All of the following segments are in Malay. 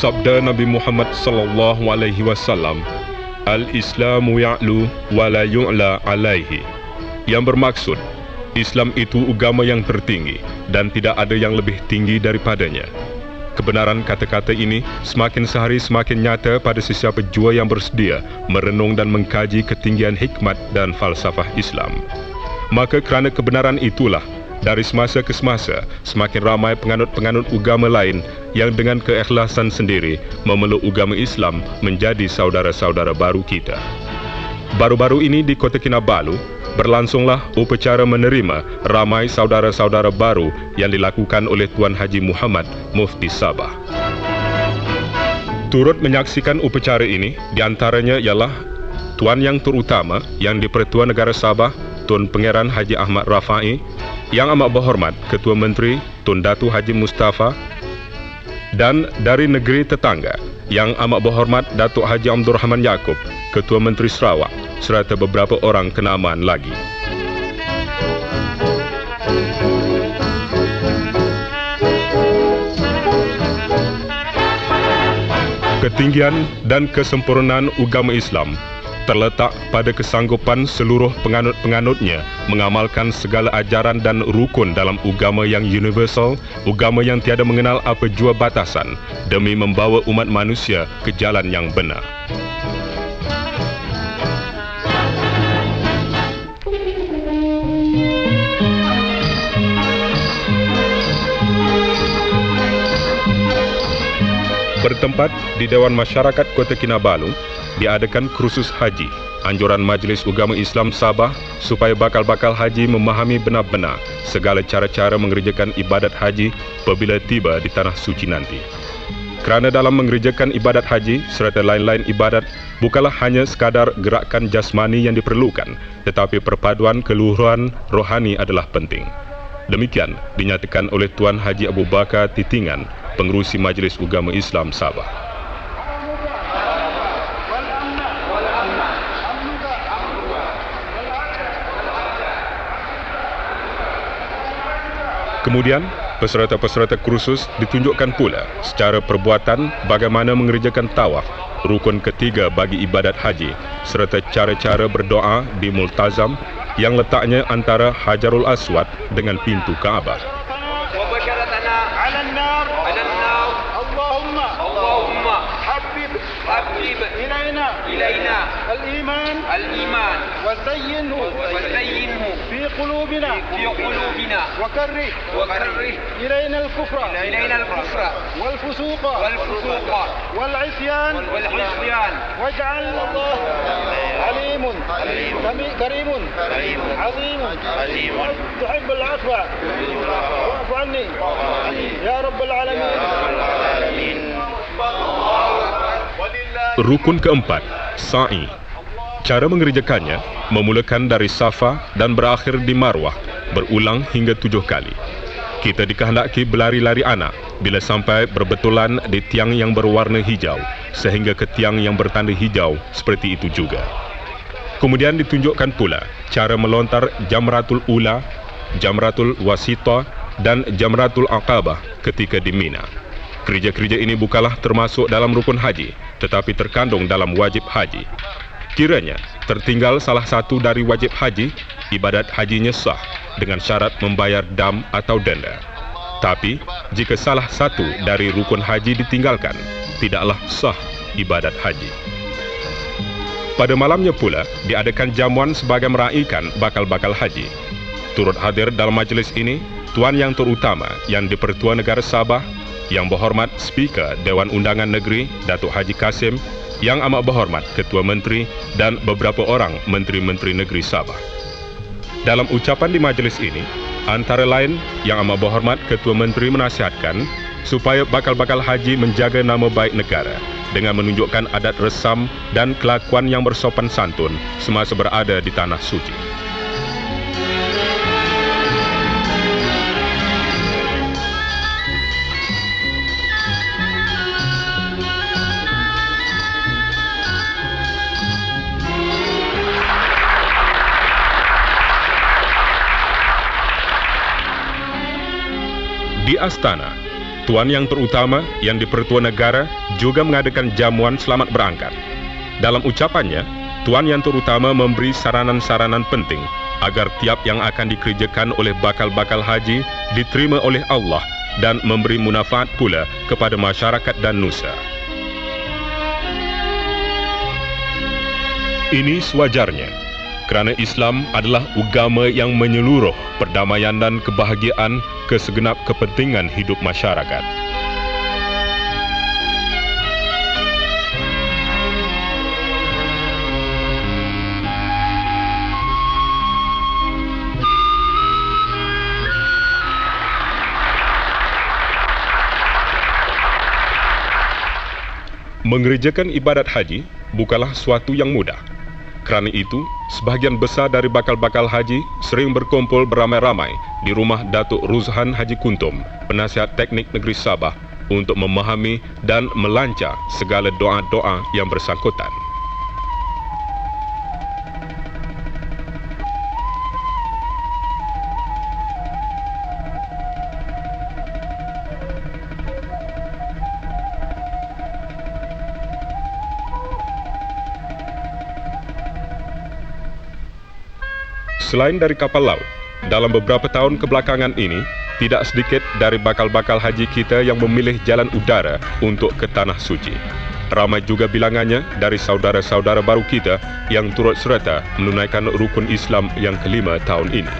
Sabda Nabi Muhammad sallallahu alaihi wasallam, "Al-Islamu ya'lu wa la yu'la alaihi." Yang bermaksud, Islam itu agama yang tertinggi dan tidak ada yang lebih tinggi daripadanya. Kebenaran kata-kata ini semakin sehari semakin nyata pada sesiapa jua yang bersedia merenung dan mengkaji ketinggian hikmat dan falsafah Islam. Maka kerana kebenaran itulah, dari semasa ke semasa, semakin ramai penganut-penganut agama lain yang dengan keikhlasan sendiri memeluk agama Islam menjadi saudara-saudara baru kita. Baru-baru ini di Kota Kinabalu, berlangsunglah upacara menerima ramai saudara-saudara baru yang dilakukan oleh Tuan Haji Muhammad Mufti Sabah. Turut menyaksikan upacara ini, di antaranya ialah Tuan Yang Terutama yang di-Pertua Negara Sabah, Tun Pangeran Haji Ahmad Rafai, Yang Amat Berhormat Ketua Menteri Tun Datu Haji Mustafa, dan dari negeri tetangga Yang Amat Berhormat Datuk Haji Abdul Rahman Yaakob, Ketua Menteri Sarawak, serta beberapa orang kenamaan lagi. Ketinggian dan kesempurnaan agama Islam terletak pada kesanggupan seluruh penganut-penganutnya mengamalkan segala ajaran dan rukun dalam agama yang universal, agama yang tiada mengenal apa jua batasan, demi membawa umat manusia ke jalan yang benar. Bertempat di Dewan Masyarakat Kota Kinabalu, diadakan kursus haji, anjuran Majlis Agama Islam Sabah supaya bakal-bakal haji memahami benar-benar segala cara-cara mengerjakan ibadat haji apabila tiba di Tanah Suci nanti. Kerana dalam mengerjakan ibadat haji serta lain-lain ibadat bukanlah hanya sekadar gerakan jasmani yang diperlukan, tetapi perpaduan keluhuran rohani adalah penting. Demikian dinyatakan oleh Tuan Haji Abu Bakar Titingan, Pengerusi Majlis Agama Islam Sabah. Kemudian, peserta-peserta kursus ditunjukkan pula secara perbuatan bagaimana mengerjakan tawaf, rukun ketiga bagi ibadat haji, serta cara-cara berdoa di multazam yang letaknya antara Hajarul Aswad dengan pintu Kaabah. إلينا الإيمان وزينه في قلوبنا وكره إلينا الكفر والفسوق والعصيان واجعل الله عليم كريم عظيم تحب العفو واعف عني يا رب العالمين. Rukun keempat, sa'i. Cara mengerjakannya memulakan dari Safa dan berakhir di Marwah, berulang hingga 7 kali. Kita dikehendaki berlari-lari anak bila sampai berbetulan di tiang yang berwarna hijau, sehingga ke tiang yang bertanda hijau seperti itu juga. Kemudian ditunjukkan pula cara melontar Jamratul Ula, Jamratul Wasita dan Jamratul Aqabah ketika di Mina. Kerja-kerja ini bukanlah termasuk dalam rukun haji, tetapi terkandung dalam wajib haji. Kiranya tertinggal salah satu dari wajib haji, ibadat hajinya sah dengan syarat membayar dam atau denda. Tapi jika salah satu dari rukun haji ditinggalkan, tidaklah sah ibadat haji. Pada malamnya pula diadakan jamuan sebagai meraihkan bakal-bakal haji. Turut hadir dalam majlis ini Tuan Yang Terutama yang di-Pertua Negara Sabah, Yang Berhormat Speaker Dewan Undangan Negeri Datuk Haji Kasim, Yang Amat Berhormat Ketua Menteri dan beberapa orang Menteri-Menteri Negeri Sabah. Dalam ucapan di majlis ini, antara lain Yang Amat Berhormat Ketua Menteri menasihatkan supaya bakal-bakal haji menjaga nama baik negara dengan menunjukkan adat resam dan kelakuan yang bersopan santun semasa berada di Tanah Suci. Di Astana, Tuan Yang Terutama yang di-Pertua Negara juga mengadakan jamuan selamat berangkat. Dalam ucapannya, Tuan Yang Terutama memberi saranan-saranan penting agar tiap yang akan dikerjakan oleh bakal-bakal haji diterima oleh Allah dan memberi manfaat pula kepada masyarakat dan nusa. Ini sewajarnya, kerana Islam adalah agama yang menyeluruh perdamaian dan kebahagiaan ke segenap kepentingan hidup masyarakat. Mengerjakan ibadat haji bukanlah suatu yang mudah. Kerana itu, sebahagian besar dari bakal-bakal haji sering berkumpul beramai-ramai di rumah Datuk Ruzhan Haji Kuntum, penasihat teknik negeri Sabah, untuk memahami dan melancar segala doa-doa yang bersangkutan. Selain dari kapal laut, dalam beberapa tahun kebelakangan ini, tidak sedikit dari bakal-bakal haji kita yang memilih jalan udara untuk ke Tanah Suci. Ramai juga bilangannya dari saudara-saudara baru kita yang turut serta menunaikan rukun Islam yang kelima tahun ini.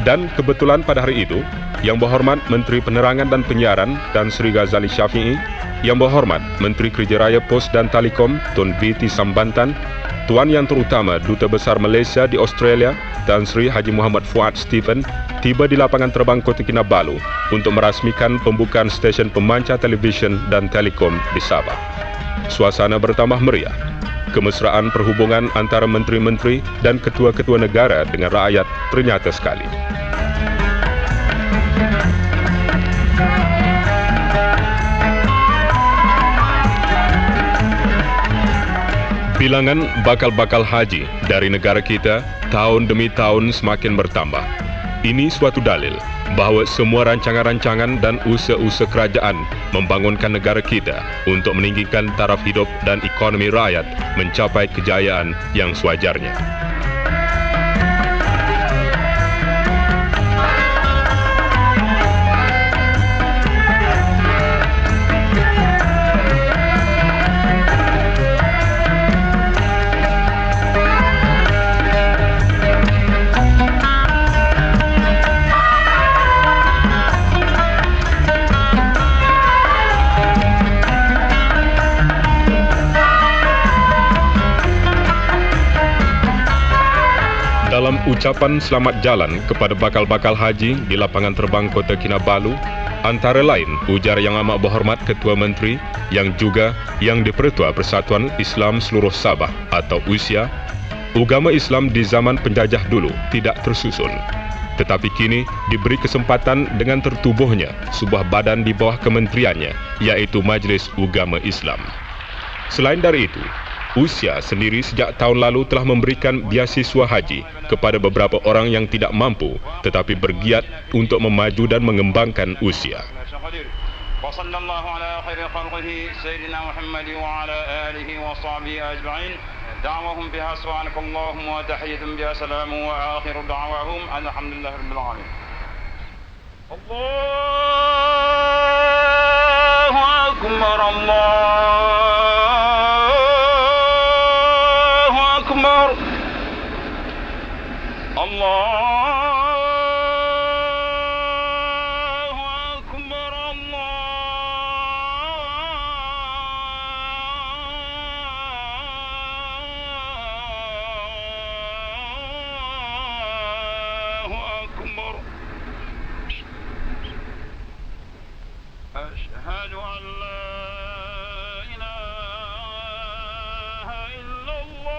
Dan kebetulan pada hari itu, Yang Berhormat Menteri Penerangan dan Penyiaran Tan Sri Ghazali Syafiee, Yang Berhormat Menteri Kerja Raya Pos dan Telekom Tun V.T. Sambantan, Tuan Yang Terutama Duta Besar Malaysia di Australia Tan Sri Haji Muhammad Fuad Stephen tiba di lapangan terbang Kota Kinabalu untuk merasmikan pembukaan stesen pemancar televisyen dan telekom di Sabah. Suasana bertambah meriah. Kemesraan perhubungan antara menteri-menteri dan ketua-ketua negara dengan rakyat ternyata sekali. Bilangan bakal-bakal haji dari negara kita tahun demi tahun semakin bertambah. Ini suatu dalil bahawa semua rancangan-rancangan dan usaha-usaha kerajaan membangunkan negara kita untuk meninggikan taraf hidup dan ekonomi rakyat mencapai kejayaan yang sewajarnya. Dalam ucapan selamat jalan kepada bakal-bakal haji di lapangan terbang Kota Kinabalu, antara lain ujar Yang Amat Berhormat Ketua Menteri yang juga Yang di-Pertua Persatuan Islam Seluruh Sabah atau USIA, agama Islam di zaman penjajah dulu tidak tersusun. Tetapi kini diberi kesempatan dengan tertubuhnya sebuah badan di bawah kementeriannya, iaitu Majlis Ugama Islam. Selain dari itu, USIA sendiri sejak tahun lalu telah memberikan beasiswa haji kepada beberapa orang yang tidak mampu tetapi bergiat untuk memaju dan mengembangkan USIA. Wassallallahu ala khairi khalqihi sayyidina Muhammad wa ala alihi wa sahbihi ajma'in. Da'wahum biha subhanakallahumma wa tahiyyatuhum biha salamu wa akhiru da'wahum alhamdulillahi rabbil alamin. Allahu akbar, Allahu akbar, Allahu akbar, Allahu akbar. Ashhadu an la ilaha illallah.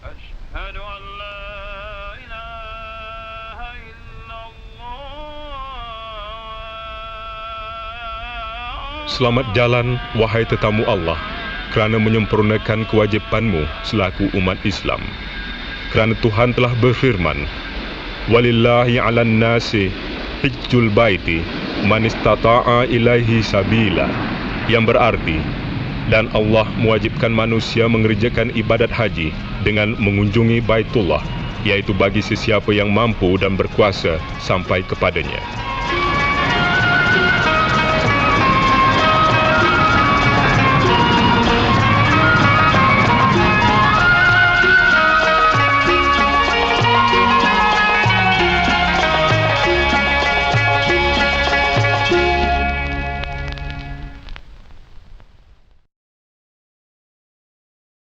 Ashhadu an la ilaha illallah. Selamat jalan, wahai tetamu Allah, kerana menyempurnakan kewajipanmu selaku umat Islam. Kerana Tuhan telah berfirman, Walillahi 'alan nasi hijjul baiti man istata'a ilaihi sabila, yang berarti dan Allah mewajibkan manusia mengerjakan ibadat haji dengan mengunjungi Baitullah, yaitu bagi sesiapa yang mampu dan berkuasa sampai kepadanya.